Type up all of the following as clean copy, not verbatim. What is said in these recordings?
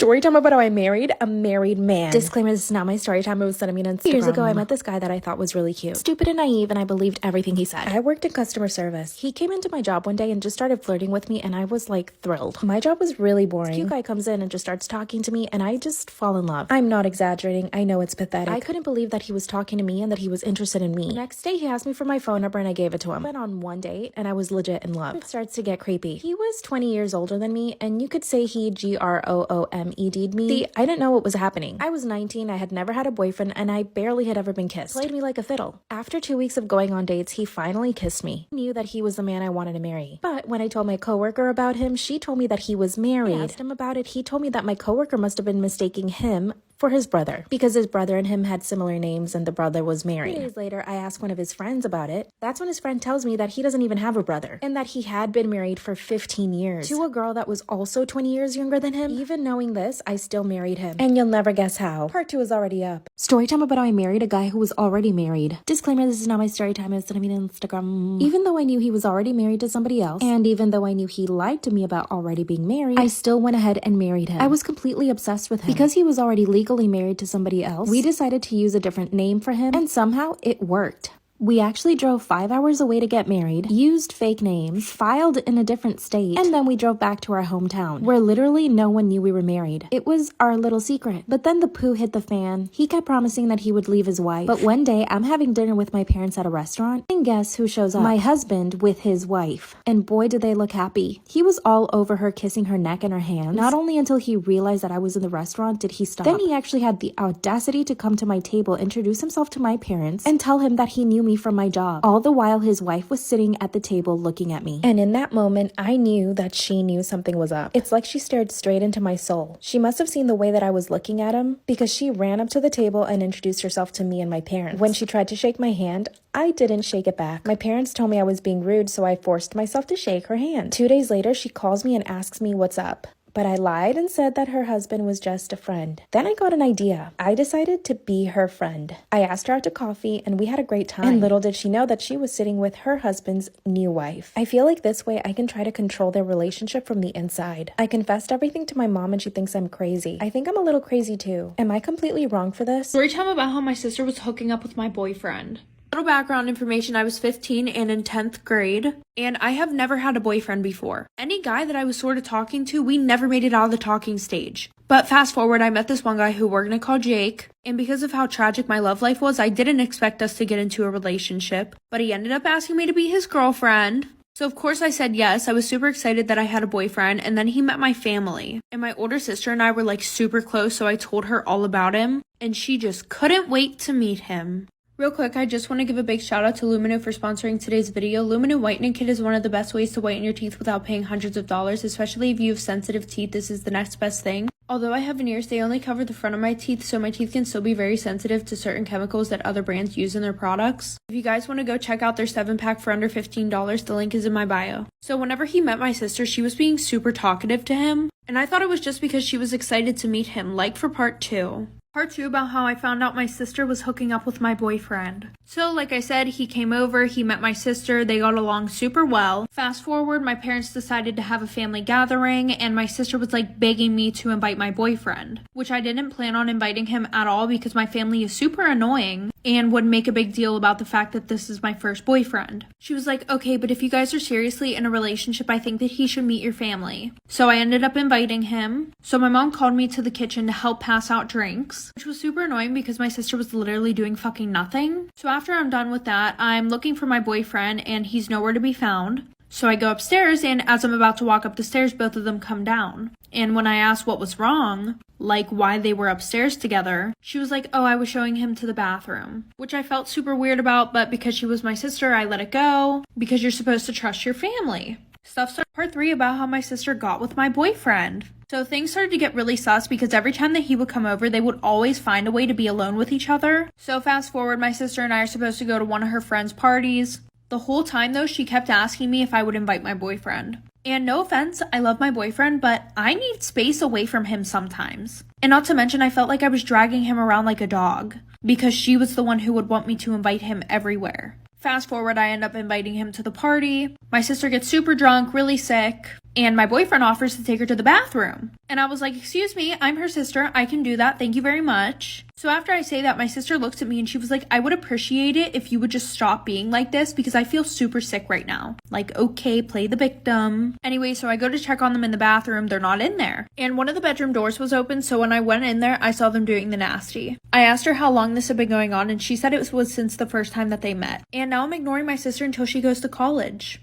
Story time about how I married a married man. Disclaimer, this is not my story time. It was sent to me on Instagram. Years ago, I met this guy that I thought was really cute. Stupid and naive, and I believed everything he said. I worked in customer service. He came into my job one day and just started flirting with me, and I was like thrilled. My job was really boring. Cute guy comes in and just starts talking to me, and I just fall in love. I'm not exaggerating. I know it's pathetic. I couldn't believe that he was talking to me and that he was interested in me. The next day, he asked me for my phone number, and I gave it to him. I went on one date, and I was legit in love. It starts to get creepy. He was 20 years older than me, and you could say he GROOMED'd me. I didn't know what was happening. I was 19, I had never had a boyfriend, and I barely had ever been kissed. Played me like a fiddle. After 2 weeks of going on dates, he finally kissed me. I knew that he was the man I wanted to marry. But when I told my coworker about him, she told me that he was married. I asked him about it. He told me that my coworker must have been mistaking him for his brother, because his brother and him had similar names and the brother was married. 2 days later, I asked one of his friends about it. That's when his friend tells me that he doesn't even have a brother and that he had been married for 15 years to a girl that was also 20 years younger than him. Even knowing this, I still married him. And you'll never guess how. Part 2 is already up. Story time about how I married a guy who was already married. Disclaimer, this is not my story time. It's on Instagram. Even though I knew he was already married to somebody else, and even though I knew he lied to me about already being married, I still went ahead and married him. I was completely obsessed with him. Because he was already legally married to somebody else, we decided to use a different name for him, and somehow it worked. We actually drove 5 hours away to get married, used fake names, filed in a different state, and then we drove back to our hometown, where literally no one knew we were married. It was our little secret. But then the poo hit the fan. He kept promising that he would leave his wife. But one day, I'm having dinner with my parents at a restaurant, and guess who shows up? My husband with his wife. And boy, did they look happy. He was all over her, kissing her neck and her hands. Not only until he realized that I was in the restaurant did he stop. Then he actually had the audacity to come to my table, introduce himself to my parents, and tell him that he knew me from my job. All the while, his wife was sitting at the table looking at me. And in that moment, I knew that she knew something was up. It's like she stared straight into my soul. She must have seen the way that I was looking at him, because she ran up to the table and introduced herself to me and my parents. When she tried to shake my hand, I didn't shake it back. My parents told me I was being rude, so I forced myself to shake her hand. 2 days later, she calls me and asks me what's up. But I lied and said that her husband was just a friend. Then I got an idea. I decided to be her friend. I asked her out to coffee and we had a great time. And little did she know that she was sitting with her husband's new wife. I feel like this way I can try to control their relationship from the inside. I confessed everything to my mom and she thinks I'm crazy. I think I'm a little crazy too. Am I completely wrong for this? Story time about how my sister was hooking up with my boyfriend. Little background information, I was 15 and in 10th grade, and I have never had a boyfriend before. Any guy that I was sort of talking to, we never made it out of the talking stage. But fast forward, I met this one guy who we're gonna call Jake, and because of how tragic my love life was, I didn't expect us to get into a relationship, but he ended up asking me to be his girlfriend. So of course I said yes. I was super excited that I had a boyfriend, and then he met my family. And my older sister and I were like super close, so I told her all about him, and she just couldn't wait to meet him. Real quick, I just want to give a big shout out to Lumino for sponsoring today's video. Lumino Whitening Kit is one of the best ways to whiten your teeth without paying hundreds of dollars, especially if you have sensitive teeth. This is the next best thing. Although I have veneers, they only cover the front of my teeth, so my teeth can still be very sensitive to certain chemicals that other brands use in their products. If you guys want to go check out their 7-pack for under $15, the link is in my bio. So whenever he met my sister, she was being super talkative to him, and I thought it was just because she was excited to meet him, like for part 2. Part 2 about how I found out my sister was hooking up with my boyfriend. So like I said, he came over, he met my sister, they got along super well. Fast forward, my parents decided to have a family gathering, and my sister was like begging me to invite my boyfriend, which I didn't plan on inviting him at all because my family is super annoying and would make a big deal about the fact that this is my first boyfriend. She was like, okay, but if you guys are seriously in a relationship, I think that he should meet your family. So I ended up inviting him. So my mom called me to the kitchen to help pass out drinks, which was super annoying because my sister was literally doing fucking nothing. So after I'm done with that, I'm looking for my boyfriend and he's nowhere to be found. So I go upstairs, and as I'm about to walk up the stairs, both of them come down. And when I asked what was wrong, like why they were upstairs together, she was like, oh, I was showing him to the bathroom, which I felt super weird about, but because she was my sister, I let it go, because you're supposed to trust your family. Stuff started. Part 3 about how my sister got with my boyfriend. So things started to get really sus because every time that he would come over, they would always find a way to be alone with each other. So fast forward, my sister and I are supposed to go to one of her friends' parties. The whole time though, she kept asking me if I would invite my boyfriend. And no offense, I love my boyfriend, but I need space away from him sometimes. And not to mention, I felt like I was dragging him around like a dog because she was the one who would want me to invite him everywhere. Fast forward, I end up inviting him to the party. My sister gets super drunk, really sick. and my boyfriend offers to take her to the bathroom. And I was like, excuse me, I'm her sister. I can do that. Thank you very much. So after I say that, my sister looks at me and she was like, I would appreciate it if you would just stop being like this because I feel super sick right now. Like, okay, play the victim. Anyway, so I go to check on them in the bathroom. They're not in there. And one of the bedroom doors was open. So when I went in there, I saw them doing the nasty. I asked her how long this had been going on and she said it was since the first time that they met. And now I'm ignoring my sister until she goes to college.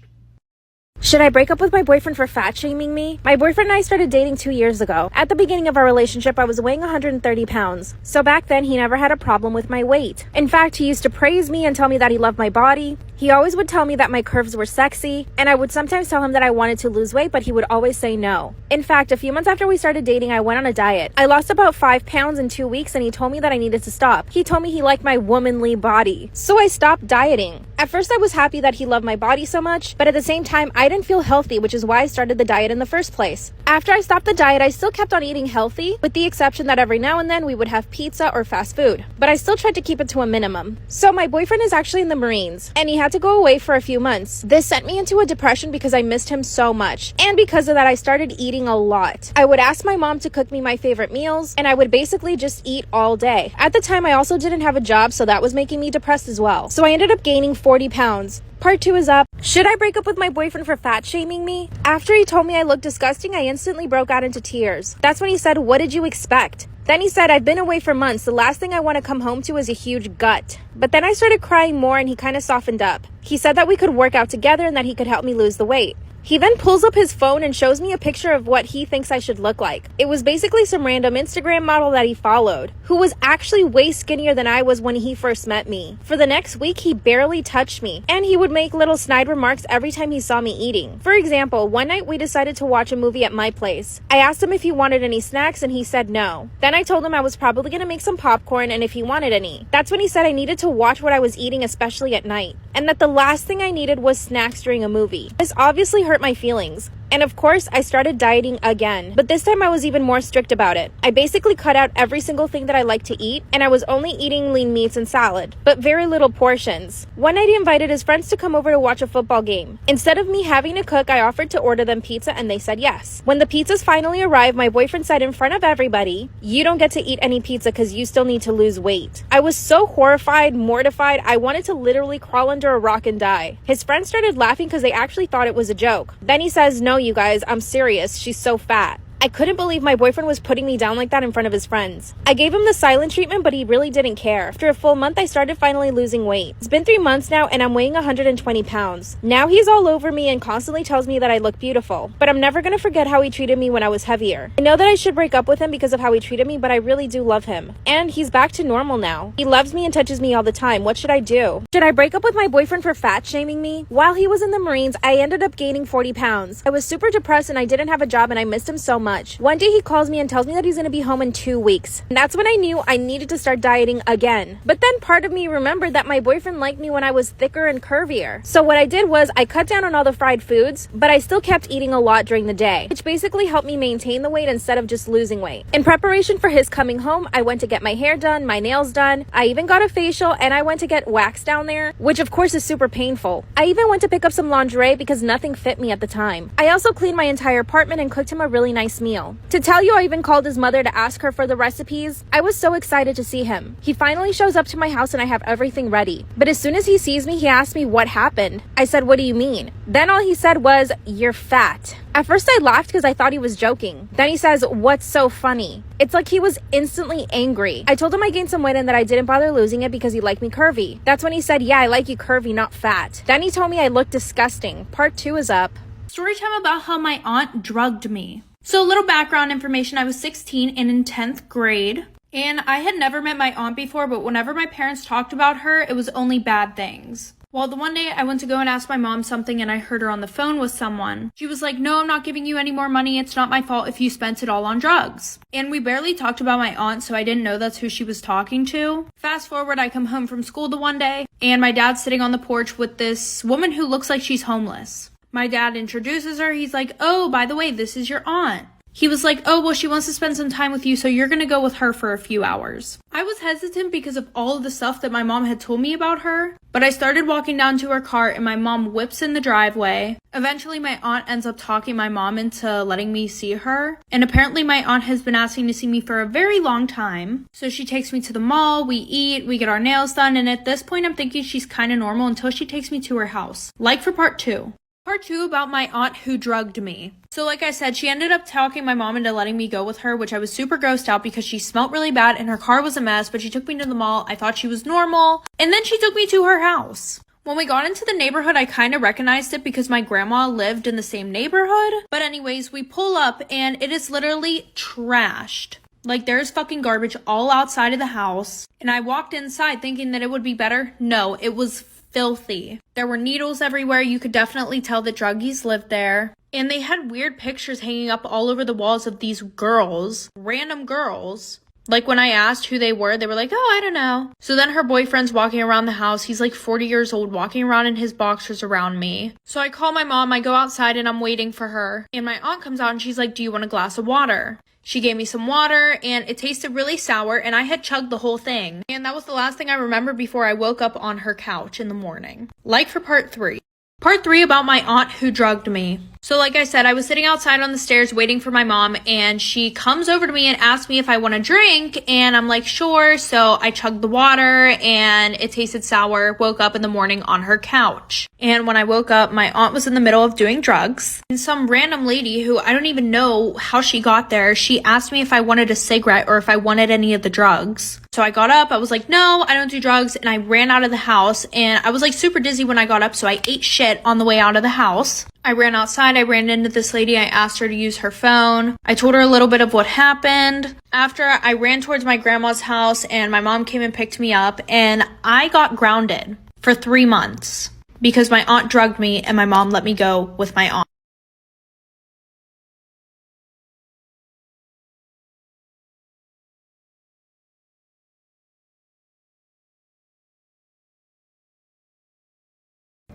Should I break up with my boyfriend for fat shaming me? My boyfriend and I started dating 2 years ago. At the beginning of our relationship, I was weighing 130 pounds. So back then, he never had a problem with my weight. In fact, he used to praise me and tell me that he loved my body. He always would tell me that my curves were sexy, and I would sometimes tell him that I wanted to lose weight, but he would always say no. In fact, a few months after we started dating, I went on a diet. I lost about 5 pounds in 2 weeks, and he told me that I needed to stop. He told me he liked my womanly body. So I stopped dieting. At first, I was happy that he loved my body so much, but at the same time, I didn't feel healthy, which is why I started the diet in the first place. After I stopped the diet, I still kept on eating healthy, with the exception that every now and then we would have pizza or fast food. But I still tried to keep it to a minimum. So my boyfriend is actually in the Marines, and he had to go away for a few months. This sent me into a depression because I missed him so much. And because of that, I started eating a lot. I would ask my mom to cook me my favorite meals, and I would basically just eat all day. At the time, I also didn't have a job, so that was making me depressed as well. So I ended up gaining 40 pounds. Part 2 is up. Should I break up with my boyfriend for fat shaming me? After he told me I looked disgusting, I instantly broke out into tears. That's when he said, "What did you expect?" Then he said, "I've been away for months. The last thing I want to come home to is a huge gut." But then I started crying more and he kind of softened up. He said that we could work out together and that he could help me lose the weight. He then pulls up his phone and shows me a picture of what he thinks I should look like. It was basically some random Instagram model that he followed, who was actually way skinnier than I was when he first met me. For the next week, he barely touched me, and he would make little snide remarks every time he saw me eating. For example, one night we decided to watch a movie at my place. I asked him if he wanted any snacks, and he said no. Then I told him I was probably gonna make some popcorn and if he wanted any. That's when he said I needed to watch what I was eating, especially at night, and that the last thing I needed was snacks during a movie. This obviously hurt my feelings. And of course, I started dieting again. But this time I was even more strict about it. I basically cut out every single thing that I like to eat, and I was only eating lean meats and salad, but very little portions. One night he invited his friends to come over to watch a football game. Instead of me having to cook, I offered to order them pizza and they said yes. When the pizzas finally arrived, my boyfriend said in front of everybody, "You don't get to eat any pizza because you still need to lose weight." I was so horrified, mortified, I wanted to literally crawl under a rock and die. His friends started laughing because they actually thought it was a joke. Then he says, "No, you guys, I'm serious. She's so fat." I couldn't believe my boyfriend was putting me down like that in front of his friends. I gave him the silent treatment, but he really didn't care. After a full month, I started finally losing weight. It's been 3 months now, and I'm weighing 120 pounds. Now he's all over me and constantly tells me that I look beautiful. But I'm never gonna forget how he treated me when I was heavier. I know that I should break up with him because of how he treated me, but I really do love him. And he's back to normal now. He loves me and touches me all the time. What should I do? Should I break up with my boyfriend for fat shaming me? While he was in the Marines, I ended up gaining 40 pounds. I was super depressed and I didn't have a job and I missed him so much. One day he calls me and tells me that he's going to be home in 2 weeks. And that's when I knew I needed to start dieting again. But then part of me remembered that my boyfriend liked me when I was thicker and curvier. So what I did was I cut down on all the fried foods, but I still kept eating a lot during the day, which basically helped me maintain the weight instead of just losing weight. In preparation for his coming home, I went to get my hair done, my nails done. I even got a facial and I went to get wax down there, which of course is super painful. I even went to pick up some lingerie because nothing fit me at the time. I also cleaned my entire apartment and cooked him a really nice meal. To tell you, I even called his mother to ask her for the recipes. I was so excited to see him. He finally shows up to my house and I have everything ready. But as soon as he sees me, he asks me what happened. I said, "What do you mean?" Then all he said was, "You're fat." At first I laughed because I thought he was joking. Then he says, "What's so funny?" It's like he was instantly angry. I told him I gained some weight and that I didn't bother losing it because he liked me curvy. That's when he said, "Yeah, I like you curvy, not fat." Then he told me I looked disgusting. Part 2 is up. Story time about how my aunt drugged me. So a little background information, I was 16 and in 10th grade. And I had never met my aunt before, but whenever my parents talked about her, it was only bad things. Well, the one day I went to go and ask my mom something and I heard her on the phone with someone. She was like, "No, I'm not giving you any more money. It's not my fault if you spent it all on drugs." And we barely talked about my aunt, so I didn't know that's who she was talking to. Fast forward, I come home from school the one day and my dad's sitting on the porch with this woman who looks like she's homeless. My dad introduces her. He's like, "Oh, by the way, this is your aunt." He was like, oh, well, she wants to spend some time with you, so you're gonna go with her for a few hours. I was hesitant because of all of the stuff that my mom had told me about her, but I started walking down to her car and my mom whips in the driveway. Eventually, my aunt ends up talking my mom into letting me see her, and apparently my aunt has been asking to see me for a very long time. So she takes me to the mall, we eat, we get our nails done, and at this point I'm thinking she's kind of normal until she takes me to her house. Like for part 2. Part 2 about my aunt who drugged me. So like I said, she ended up talking my mom into letting me go with her, which I was super grossed out because she smelled really bad and her car was a mess, but she took me to the mall. I thought she was normal, and then she took me to her house. When we got into the neighborhood, I kind of recognized it because my grandma lived in the same neighborhood. But anyways, we pull up and it is literally trashed. Like, there's fucking garbage all outside of the house. And I walked inside thinking that it would be better. No, it was filthy. There were needles everywhere. You could definitely tell that druggies lived there. And they had weird pictures hanging up all over the walls of these girls, random girls. Like, when I asked who they were like, oh, I don't know. So then her boyfriend's walking around the house. He's like 40 years old, walking around in his boxers around me. So I call my mom. I go outside and I'm waiting for her. And my aunt comes out and she's like, do you want a glass of water? She gave me some water and it tasted really sour and I had chugged the whole thing. And that was the last thing I remember before I woke up on her couch in the morning. Like for part 3. Part 3 about my aunt who drugged me. So like I said, I was sitting outside on the stairs waiting for my mom and she comes over to me and asks me if I want a drink and I'm like, sure. So I chugged the water and it tasted sour, woke up in the morning on her couch. And when I woke up, my aunt was in the middle of doing drugs. And some random lady who I don't even know how she got there, she asked me if I wanted a cigarette or if I wanted any of the drugs. So I got up, I was like, no, I don't do drugs. And I ran out of the house and I was like super dizzy when I got up. So I ate shit on the way out of the house. I ran outside, I ran into this lady, I asked her to use her phone. I told her a little bit of what happened. After, I ran towards my grandma's house and my mom came and picked me up and I got grounded for 3 months because my aunt drugged me and my mom let me go with my aunt.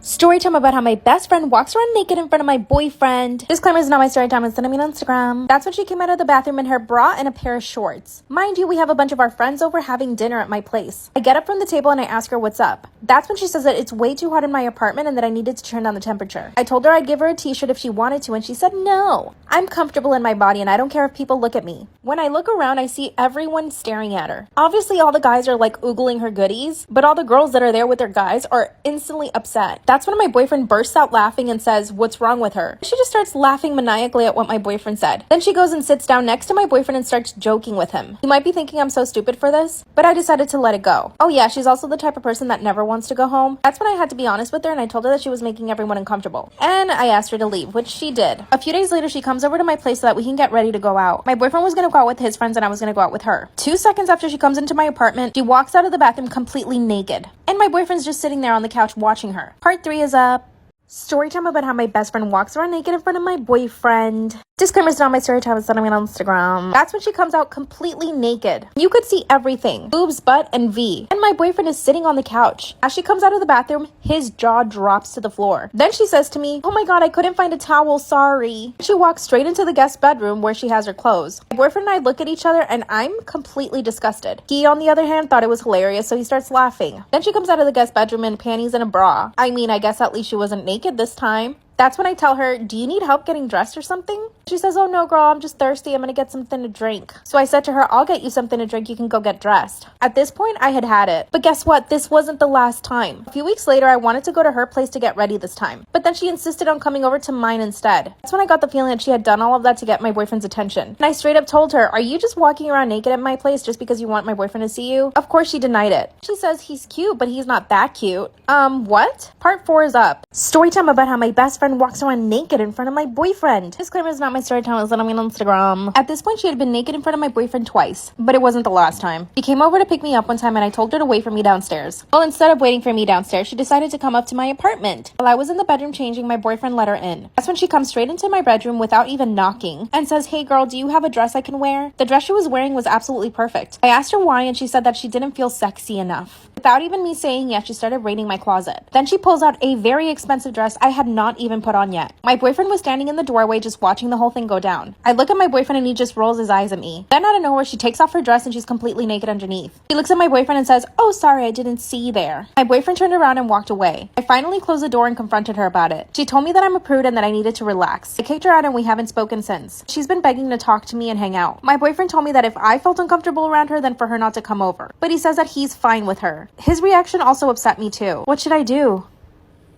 Story time about how my best friend walks around naked in front of my boyfriend. Disclaimer, is not my story time, it's sending me on Instagram. That's when she came out of the bathroom in her bra and a pair of shorts. Mind you, we have a bunch of our friends over having dinner at my place. I get up from the table and I ask her what's up. That's when she says that it's way too hot in my apartment and that I needed to turn down the temperature. I told her I'd give her a t-shirt if she wanted to and she said no. I'm comfortable in my body and I don't care if people look at me. When I look around, I see everyone staring at her. Obviously, all the guys are like oogling her goodies, but all the girls that are there with their guys are instantly upset. That's when my boyfriend bursts out laughing and says, what's wrong with her? She just starts laughing maniacally at what my boyfriend said. Then she goes and sits down next to my boyfriend and starts joking with him. You might be thinking I'm so stupid for this, but I decided to let it go. Oh yeah, she's also the type of person that never wants to go home. That's when I had to be honest with her and I told her that she was making everyone uncomfortable. And I asked her to leave, which she did. A few days later, she comes over to my place so that we can get ready to go out. My boyfriend was gonna go out with his friends and I was gonna go out with her. 2 seconds after she comes into my apartment, she walks out of the bathroom completely naked. And my boyfriend's just sitting there on the couch watching her. Part 3 is up. Story time about how my best friend walks around naked in front of my boyfriend. Disclaimer, is not my story time, it's sending me on Instagram. That's when she comes out completely naked. You could see everything. Boobs, butt, and V. And my boyfriend is sitting on the couch. As she comes out of the bathroom, his jaw drops to the floor. Then she says to me, oh my god, I couldn't find a towel, sorry. She walks straight into the guest bedroom where she has her clothes. My boyfriend and I look at each other and I'm completely disgusted. He, on the other hand, thought it was hilarious, so he starts laughing. Then she comes out of the guest bedroom in panties and a bra. I mean, I guess at least she wasn't naked this time. That's when I tell her, do you need help getting dressed or something? She says, oh no girl, I'm just thirsty, I'm gonna get something to drink. So I said to her, I'll get you something to drink, you can go get dressed. At this point, I had it. But guess what? This wasn't the last time. A few weeks later, I wanted to go to her place to get ready this time. But then she insisted on coming over to mine instead. That's when I got the feeling that she had done all of that to get my boyfriend's attention. And I straight up told her, are you just walking around naked at my place just because you want my boyfriend to see you? Of course she denied it. She says he's cute, but he's not that cute. What? Part 4 is up. Story time about how my best friend walks around naked in front of my boyfriend. Disclaimer, is not my story time, it's on Instagram. At this point, she had been naked in front of my boyfriend twice, but it wasn't the last time. She came over to pick me up one time and I told her to wait for me downstairs. Well, instead of waiting for me downstairs, she decided to come up to my apartment. While I was in the bedroom changing, my boyfriend let her in. That's when she comes straight into my bedroom without even knocking and says, hey girl, do you have a dress I can wear? The dress she was wearing was absolutely perfect. I asked her why and she said that she didn't feel sexy enough. But Without even me saying yes, she started raiding my closet. Then she pulls out a very expensive dress I had not even put on yet. My boyfriend was standing in the doorway just watching the whole thing go down. I look at my boyfriend and he just rolls his eyes at me. Then out of nowhere, she takes off her dress and she's completely naked underneath. He looks at my boyfriend and says, "Oh, sorry, I didn't see you there." My boyfriend turned around and walked away. I finally closed the door and confronted her about it. She told me that I'm a prude and that I needed to relax. I kicked her out and we haven't spoken since. She's been begging to talk to me and hang out. My boyfriend told me that if I felt uncomfortable around her, then for her not to come over. But he says that he's fine with her. His reaction also upset me too. What should I do?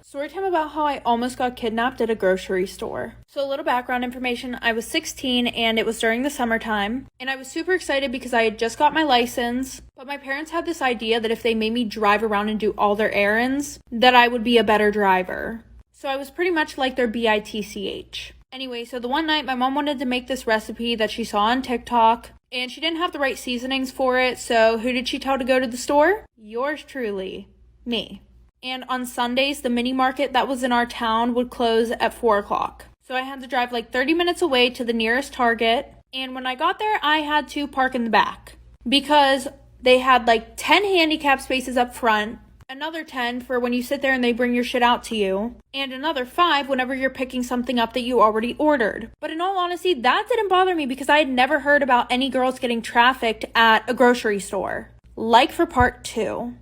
Story time about how I almost got kidnapped at a grocery store. So a little background information, I was 16 and it was during the summertime. And I was super excited because I had just got my license. But my parents had this idea that if they made me drive around and do all their errands, that I would be a better driver. So I was pretty much like their BITCH. Anyway, so the one night my mom wanted to make this recipe that she saw on TikTok. And she didn't have the right seasonings for it. So who did she tell to go to the store? Yours truly, me. And on Sundays, the mini market that was in our town would close at 4 o'clock. So I had to drive like 30 minutes away to the nearest Target. And when I got there, I had to park in the back because they had like 10 handicap spaces up front, another 10 for when you sit there and they bring your shit out to you, and another 5 whenever you're picking something up that you already ordered. But in all honesty, that didn't bother me because I had never heard about any girls getting trafficked at a grocery store. Like for part 2.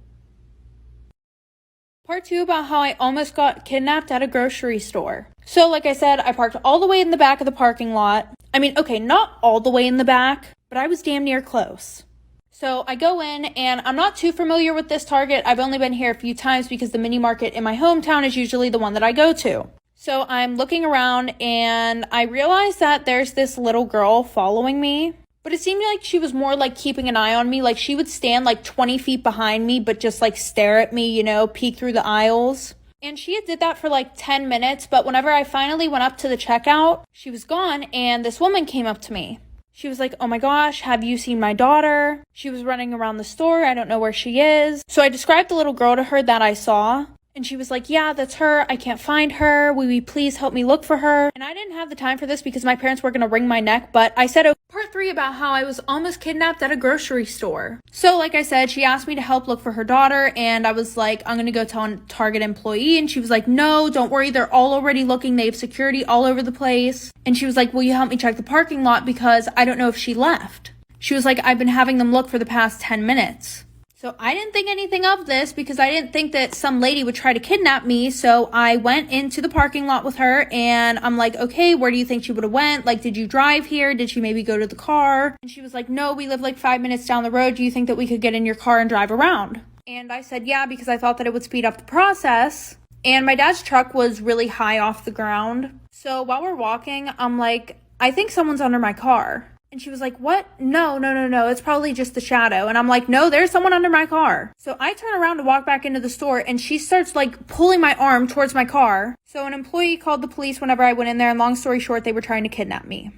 Part 2 about how I almost got kidnapped at a grocery store. So like I said, I parked all the way in the back of the parking lot. I mean, okay, not all the way in the back, but I was damn near close. So I go in and I'm not too familiar with this Target. I've only been here a few times because the mini market in my hometown is usually the one that I go to. So I'm looking around and I realize that there's this little girl following me. But it seemed like she was more like keeping an eye on me. Like she would stand like 20 feet behind me, but just like stare at me, you know, peek through the aisles. And she did that for like 10 minutes. But whenever I finally went up to the checkout, she was gone. And this woman came up to me. She was like, "Oh my gosh, have you seen my daughter? She was running around the store. I don't know where she is." So I described the little girl to her that I saw. And she was like, "Yeah, that's her. I can't find her. Will you please help me look for her?" And I didn't have the time for this because my parents were going to wring my neck. But I said, part 3 about how I was almost kidnapped at a grocery store. So like I said, she asked me to help look for her daughter. And I was like, "I'm going to go tell a Target employee." And she was like, "No, don't worry. They're all already looking. They have security all over the place." And she was like, "Will you help me check the parking lot? Because I don't know if she left." She was like, "I've been having them look for the past 10 minutes. So I didn't think anything of this because I didn't think that some lady would try to kidnap me. So I went into the parking lot with her and I'm like, "Okay, where do you think she would have went? Like, did you drive here? Did she maybe go to the car?" And she was like, "No, we live like 5 minutes down the road. Do you think that we could get in your car and drive around?" And I said, "Yeah," because I thought that it would speed up the process. And my dad's truck was really high off the ground. So while we're walking, I'm like, "I think someone's under my car." And she was like, "What? No. It's probably just the shadow." And I'm like, "No, there's someone under my car." So I turn around to walk back into the store and she starts like pulling my arm towards my car. So an employee called the police whenever I went in there, and long story short, they were trying to kidnap me.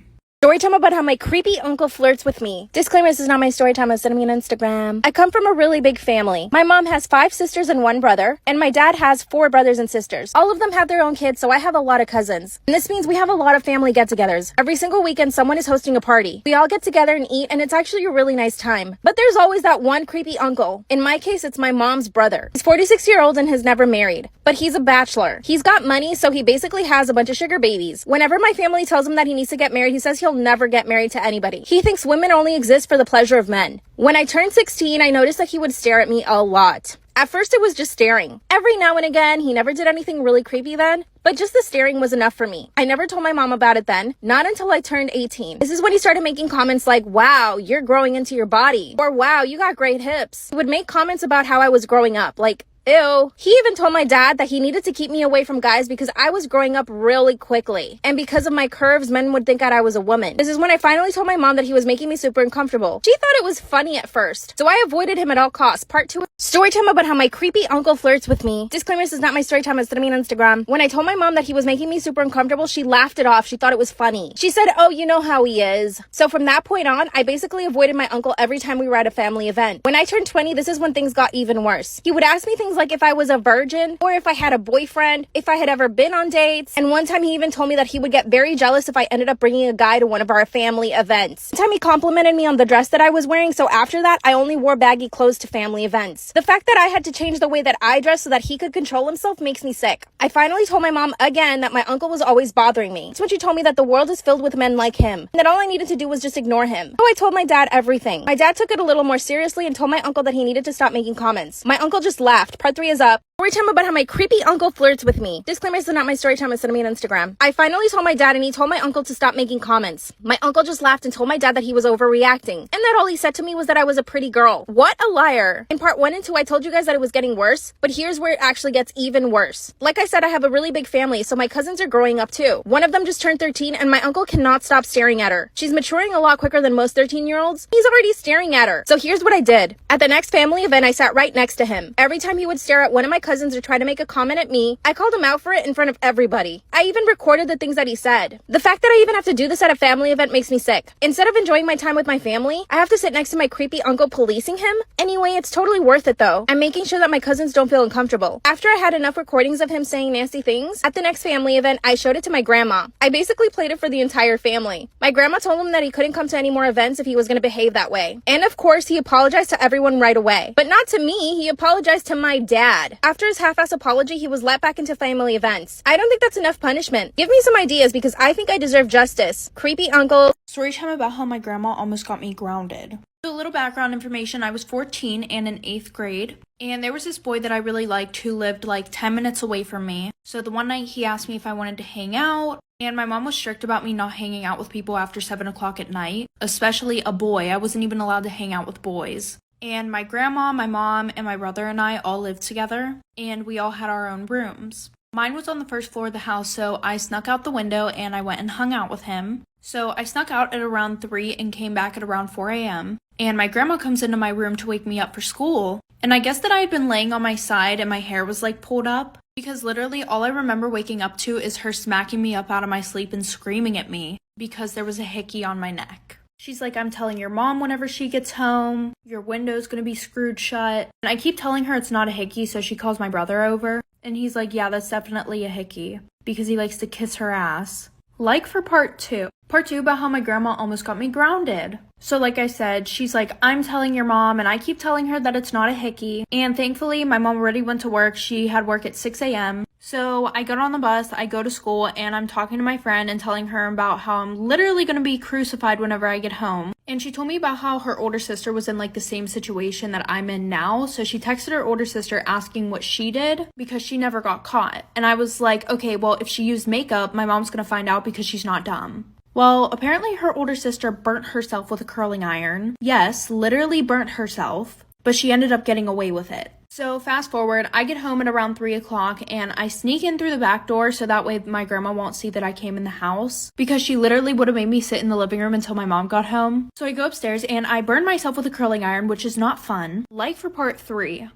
Story time about how my creepy uncle flirts with me. Disclaimer, this is not my story time. I'm sending me on Instagram. I come from a really big family. My mom has 5 sisters and 1 brother, and my dad has 4 brothers and sisters. All of them have their own kids, so I have a lot of cousins. And this means we have a lot of family get-togethers. Every single weekend, someone is hosting a party. We all get together and eat, and it's actually a really nice time. But there's always that one creepy uncle. In my case, it's my mom's brother. He's 46-year-old and has never married, but he's a bachelor. He's got money, so he basically has a bunch of sugar babies. Whenever my family tells him that he needs to get married, he says he'll never get married to anybody. He thinks women only exist for the pleasure of men. When I turned 16, I noticed that he would stare at me a lot. At first, it was just staring. Every now and again, he never did anything really creepy then, but just the staring was enough for me. I never told my mom about it then, not until I turned 18. This is when he started making comments like, "Wow, you're growing into your body," or "Wow, you got great hips." He would make comments about how I was growing up, like, "Ew." He even told my dad that he needed to keep me away from guys because I was growing up really quickly. And because of my curves, men would think that I was a woman. This is when I finally told my mom that he was making me super uncomfortable. She thought it was funny at first, so I avoided him at all costs. Part 2. Story time about how my creepy uncle flirts with me. Disclaimer, this is not my story time. It's me on Instagram. When I told my mom that he was making me super uncomfortable, she laughed it off. She thought it was funny. She said, "Oh, you know how he is." So from that point on, I basically avoided my uncle every time we were at a family event. When I turned 20, this is when things got even worse. He would ask me things like if I was a virgin or if I had a boyfriend, if I had ever been on dates. And one time he even told me that he would get very jealous if I ended up bringing a guy to one of our family events. One time he complimented me on the dress that I was wearing, so after that, I only wore baggy clothes to family events. The fact that I had to change the way that I dress so that he could control himself makes me sick. I finally told my mom again that my uncle was always bothering me. That's when she told me that the world is filled with men like him, and that all I needed to do was just ignore him. So I told my dad everything. My dad took it a little more seriously and told my uncle that he needed to stop making comments. My uncle just laughed. Part 3 is up. Story time about how my creepy uncle flirts with me. Disclaimer, this is not my story time, it's sent me on Instagram. I finally told my dad and he told my uncle to stop making comments. My uncle just laughed and told my dad that he was overreacting. And that all he said to me was that I was a pretty girl. What a liar. In part 1 and 2, I told you guys that it was getting worse, but here's where it actually gets even worse. Like I said, I have a really big family, so my cousins are growing up too. One of them just turned 13 and my uncle cannot stop staring at her. She's maturing a lot quicker than most 13-year-olds. He's already staring at her. So here's what I did. At the next family event, I sat right next to him. Every time he would stare at one of my cousins or try to make a comment at me, I called him out for it in front of everybody. I even recorded the things that he said. The fact that I even have to do this at a family event makes me sick. Instead of enjoying my time with my family, I have to sit next to my creepy uncle policing him. Anyway, it's totally worth it though. I'm making sure that my cousins don't feel uncomfortable. After I had enough recordings of him saying nasty things, at the next family event, I showed it to my grandma. I basically played it for the entire family. My grandma told him that he couldn't come to any more events if he was going to behave that way. And of course, he apologized to everyone right away. But not to me, he apologized to my dad. After his half-ass apology, he was let back into family events. I don't think that's enough punishment. Give me some ideas because I think I deserve justice. Creepy uncle. Story time about how my grandma almost got me grounded. So a little background information, I was 14 and in 8th grade, and there was this boy that I really liked who lived like 10 minutes away from me. So the one night he asked me if I wanted to hang out, and my mom was strict about me not hanging out with people after 7 o'clock at night, especially a boy. I wasn't even allowed to hang out with boys. And my grandma, my mom, and my brother and I all lived together, and we all had our own rooms. Mine was on the first floor of the house, so I snuck out the window and I went and hung out with him. So I snuck out at around 3 and came back at around 4 a.m. And my grandma comes into my room to wake me up for school. And I guess that I had been laying on my side and my hair was like pulled up. Because literally all I remember waking up to is her smacking me up out of my sleep and screaming at me because there was a hickey on my neck. She's like, I'm telling your mom whenever she gets home, your window's gonna be screwed shut. And I keep telling her it's not a hickey, so she calls my brother over. And he's like, yeah, that's definitely a hickey. Because he likes to kiss her ass. Like for part 2. Part 2 about how my grandma almost got me grounded. So like I said, she's like, I'm telling your mom, and I keep telling her that it's not a hickey. And thankfully, my mom already went to work. She had work at 6 a.m. So I got on the bus, I go to school, and I'm talking to my friend and telling her about how I'm literally going to be crucified whenever I get home. And she told me about how her older sister was in like the same situation that I'm in now. So she texted her older sister asking what she did because she never got caught. And I was like, okay, well, if she used makeup, my mom's going to find out because she's not dumb. Well, apparently her older sister burnt herself with a curling iron. Yes, literally burnt herself, but she ended up getting away with it. So fast forward, I get home at around 3 o'clock and I sneak in through the back door so that way my grandma won't see that I came in the house because she literally would have made me sit in the living room until my mom got home. So I go upstairs and I burn myself with a curling iron, which is not fun. Like for part 3.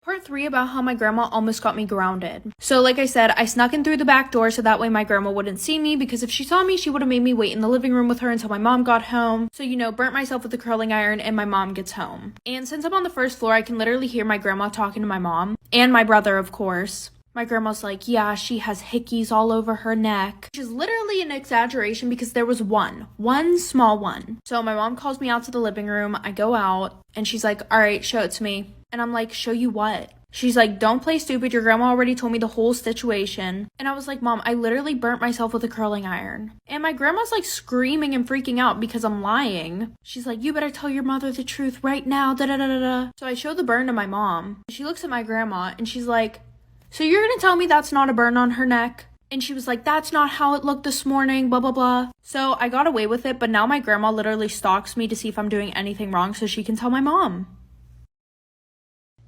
Part 3 about how my grandma almost got me grounded. So like I said, I snuck in through the back door so that way my grandma wouldn't see me because if she saw me, she would have made me wait in the living room with her until my mom got home. So, you know, burnt myself with the curling iron and my mom gets home. And since I'm on the first floor, I can literally hear my grandma talking to my mom and my brother, of course. My grandma's like, yeah, she has hickeys all over her neck. Which is literally an exaggeration because there was one small one. So my mom calls me out to the living room. I go out and she's like, all right, show it to me. And I'm like, show you what? She's like, don't play stupid. Your grandma already told me the whole situation. And I was like, Mom, I literally burnt myself with a curling iron. And my grandma's like screaming and freaking out because I'm lying. She's like, you better tell your mother the truth right now. Da da da da da. So I show the burn to my mom. She looks at my grandma and she's like, so you're gonna tell me that's not a burn on her neck? And she was like, that's not how it looked this morning, blah, blah, blah. So I got away with it, but now my grandma literally stalks me to see if I'm doing anything wrong so she can tell my mom.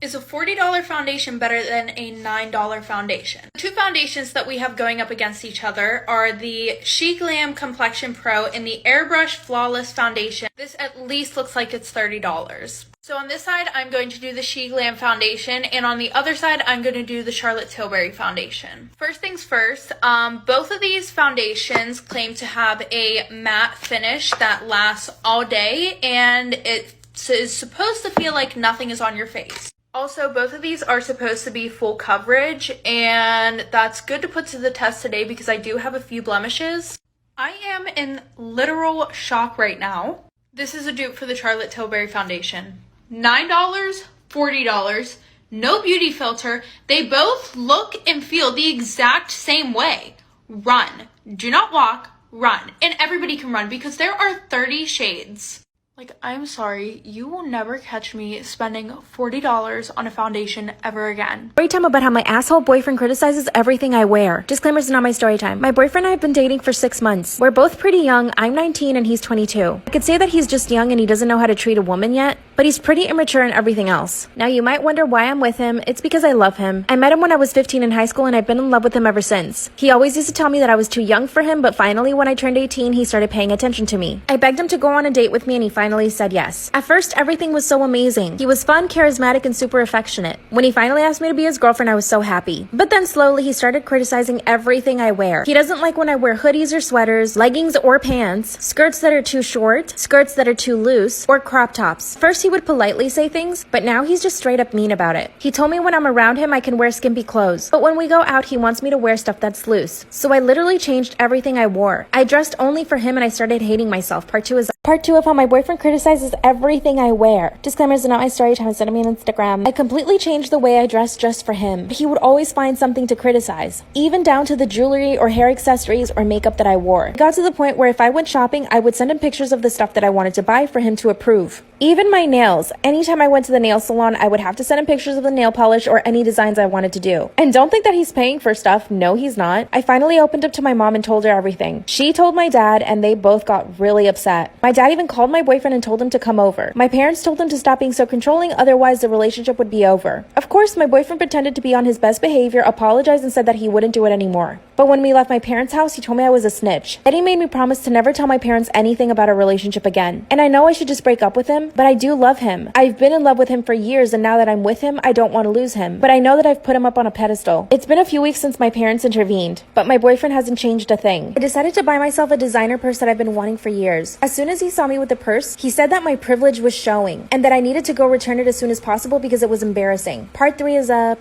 Is a $40 foundation better than a $9 foundation? The two foundations that we have going up against each other are the She Glam Complexion Pro and the Airbrush Flawless Foundation. This at least looks like it's $30. So on this side, I'm going to do the She Glam foundation, and on the other side, I'm going to do the Charlotte Tilbury foundation. First things first, both of these foundations claim to have a matte finish that lasts all day, and it is supposed to feel like nothing is on your face. Also, both of these are supposed to be full coverage, and that's good to put to the test today because I do have a few blemishes. I am in literal shock right now. This is a dupe for the Charlotte Tilbury foundation. $9, $40, no beauty filter. They both look and feel the exact same way. Run. Do not walk, run. And everybody can run because there are 30 shades. Like, I'm sorry, you will never catch me spending $40 on a foundation ever again. Story time about how my asshole boyfriend criticizes everything I wear. Disclaimer's not my story time. My boyfriend and I have been dating for 6 months. We're both pretty young. I'm 19 and he's 22. I could say that he's just young and he doesn't know how to treat a woman yet, but he's pretty immature in everything else. Now you might wonder why I'm with him. It's because I love him. I met him when I was 15 in high school and I've been in love with him ever since. He always used to tell me that I was too young for him, but finally when I turned 18, he started paying attention to me. I begged him to go on a date with me and he finally said yes. At first, everything was so amazing. He was fun, charismatic, and super affectionate. When he finally asked me to be his girlfriend, I was so happy. But then slowly, he started criticizing everything I wear. He doesn't like when I wear hoodies or sweaters, leggings or pants, skirts that are too short, skirts that are too loose, or crop tops. First, he would politely say things, but now he's just straight up mean about it. He told me when I'm around him, I can wear skimpy clothes. But when we go out, he wants me to wear stuff that's loose. So I literally changed everything I wore. I dressed only for him and I started hating myself. Part two of how my boyfriend criticizes everything I wear. Disclaimers are not my story time. Send me on Instagram. I completely changed the way I dressed just for him. He would always find something to criticize, even down to the jewelry or hair accessories or makeup that I wore. It got to the point where if I went shopping, I would send him pictures of the stuff that I wanted to buy for him to approve. Even my nails. Anytime I went to the nail salon, I would have to send him pictures of the nail polish or any designs I wanted to do. And don't think that he's paying for stuff. No, he's not. I finally opened up to my mom and told her everything. She told my dad and they both got really upset. My dad even called my boyfriend and told him to come over. My parents told him to stop being so controlling, otherwise the relationship would be over. Of course, my boyfriend pretended to be on his best behavior, apologized and said that he wouldn't do it anymore. But when we left my parents' house, he told me I was a snitch. Then he made me promise to never tell my parents anything about our relationship again. And I know I should just break up with him, but I do love him. I've been in love with him for years, and now that I'm with him, I don't want to lose him. But I know that I've put him up on a pedestal. It's been a few weeks since my parents intervened, but my boyfriend hasn't changed a thing. I decided to buy myself a designer purse that I've been wanting for years. As soon as he saw me with the purse, he said that my privilege was showing, and that I needed to go return it as soon as possible because it was embarrassing. Part 3 is up.